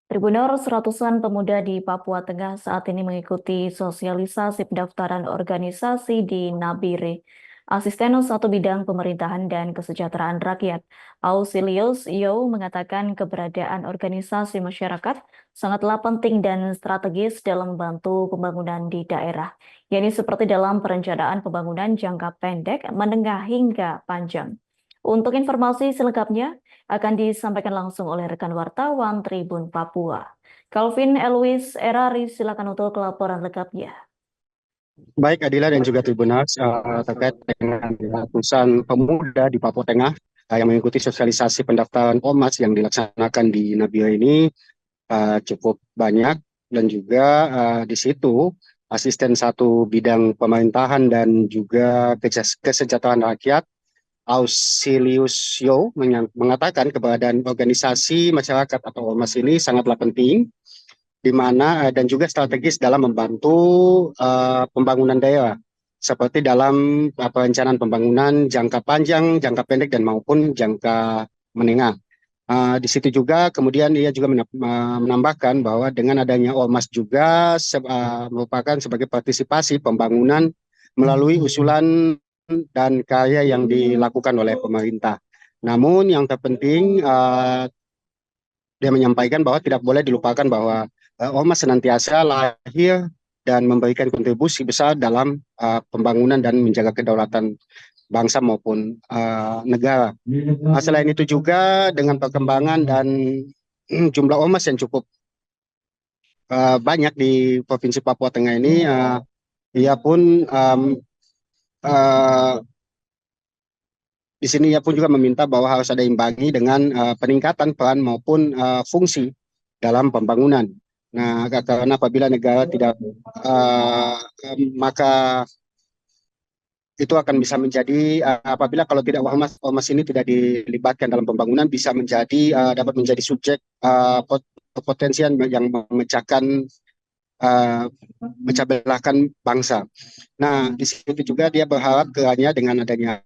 Tribuners, ratusan pemuda di Papua Tengah saat ini mengikuti sosialisasi pendaftaran organisasi di Nabire. Asisten Satu Bidang Pemerintahan dan Kesejahteraan Rakyat, Ausilius Yo, mengatakan keberadaan organisasi masyarakat sangatlah penting dan strategis dalam membantu pembangunan di daerah, yakni seperti dalam perencanaan pembangunan jangka pendek, menengah hingga panjang. Untuk informasi selengkapnya, akan disampaikan langsung oleh rekan wartawan Tribun Papua. Calvin Elwis Erari, silakan untuk laporan lengkapnya. Baik, Adila dan juga Tribuners, terkait dengan ratusan pemuda di Papua Tengah yang mengikuti sosialisasi pendaftaran OMAS yang dilaksanakan di Nabire ini cukup banyak, dan juga di situ Asisten Satu Bidang Pemerintahan dan juga Kesejahteraan Rakyat Ausilius Yo mengatakan keberadaan organisasi masyarakat atau ormas ini sangatlah penting, di mana dan juga strategis dalam membantu pembangunan daerah, seperti dalam perencanaan pembangunan jangka panjang, jangka pendek, dan maupun jangka menengah. Di situ juga kemudian ia juga menambahkan bahwa dengan adanya ormas juga merupakan sebagai partisipasi pembangunan melalui usulan dan karya yang dilakukan oleh pemerintah. Namun yang terpenting, dia menyampaikan bahwa tidak boleh dilupakan bahwa ormas senantiasa lahir dan memberikan kontribusi besar dalam pembangunan dan menjaga kedaulatan bangsa maupun negara. Selain itu juga dengan perkembangan dan jumlah ormas yang cukup banyak di Provinsi Papua Tengah ini, ia pun di sini ia pun juga meminta bahwa harus ada imbangi dengan peningkatan peran maupun fungsi dalam pembangunan. Nah, karena apabila negara tidak, maka itu akan bisa menjadi apabila kalau tidak ormas ini tidak dilibatkan dalam pembangunan, bisa menjadi dapat menjadi subjek potensi yang memecahkan belahkan bangsa. Nah, di situ juga dia berharap kiranya dengan adanya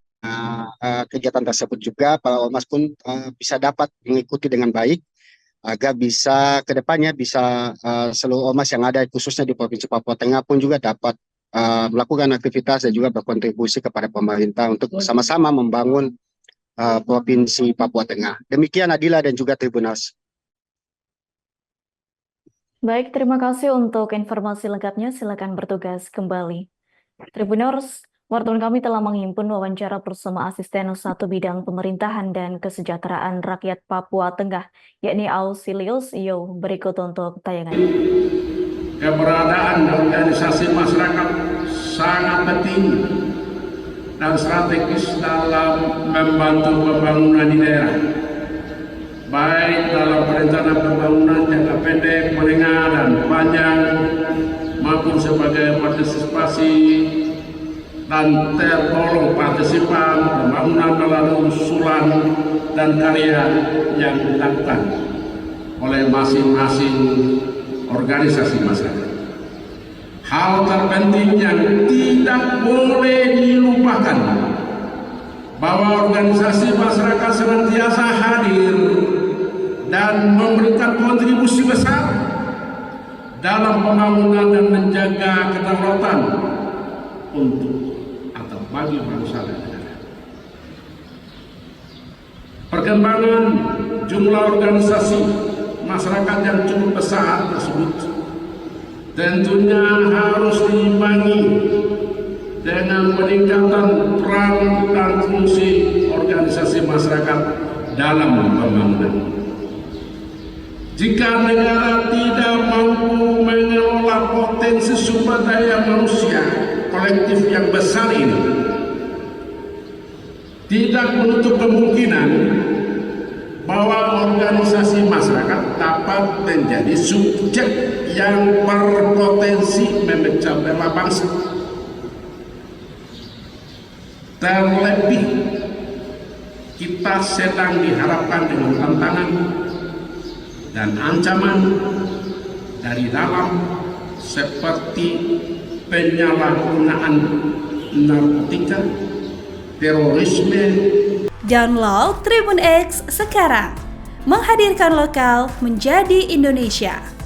kegiatan tersebut juga para ormas pun bisa dapat mengikuti dengan baik, agar bisa kedepannya bisa seluruh ormas yang ada khususnya di Provinsi Papua Tengah pun juga dapat melakukan aktivitas dan juga berkontribusi kepada pemerintah untuk sama-sama membangun Provinsi Papua Tengah. Demikian Adila dan juga Tribuners. Baik, terima kasih untuk informasi lengkapnya. Silakan bertugas kembali. Tribuners, wartawan kami telah menghimpun wawancara bersama Asisten Satu Bidang Pemerintahan dan Kesejahteraan Rakyat Papua Tengah, yakni Ausilius Yo. Berikut untuk tayangan. Keberadaan organisasi masyarakat sangat penting dan strategis dalam membantu pembangunan di daerah, baik dalam perencanaan pembangunan jangka pendek, menengah, dan panjang, maupun sebagai partisipasi dan tertolong partisipan pembangunan melalui usulan dan karya yang dilakukan oleh masing-masing organisasi masyarakat. Hal terpenting yang tidak boleh dilupakan bahwa organisasi masyarakat senantiasa hadir dan memberikan kontribusi besar dalam pembangunan dan menjaga kedaulatan untuk atau bagi bangsa dan negara. Perkembangan jumlah organisasi masyarakat yang cukup besar tersebut tentunya harus diimbangi dengan peningkatan peran dan fungsi organisasi masyarakat dalam pembangunan. Jika negara tidak mampu mengelola potensi sumber daya manusia kolektif yang besar ini, tidak menutup kemungkinan bahwa organisasi masyarakat dapat menjadi subjek yang berpotensi memecah belah bangsa. Terlebih, kita sedang dihadapkan dengan tantangan dan ancaman dari dalam seperti penyalahgunaan narkotika, terorisme. Download Tribun X sekarang, menghadirkan lokal menjadi Indonesia.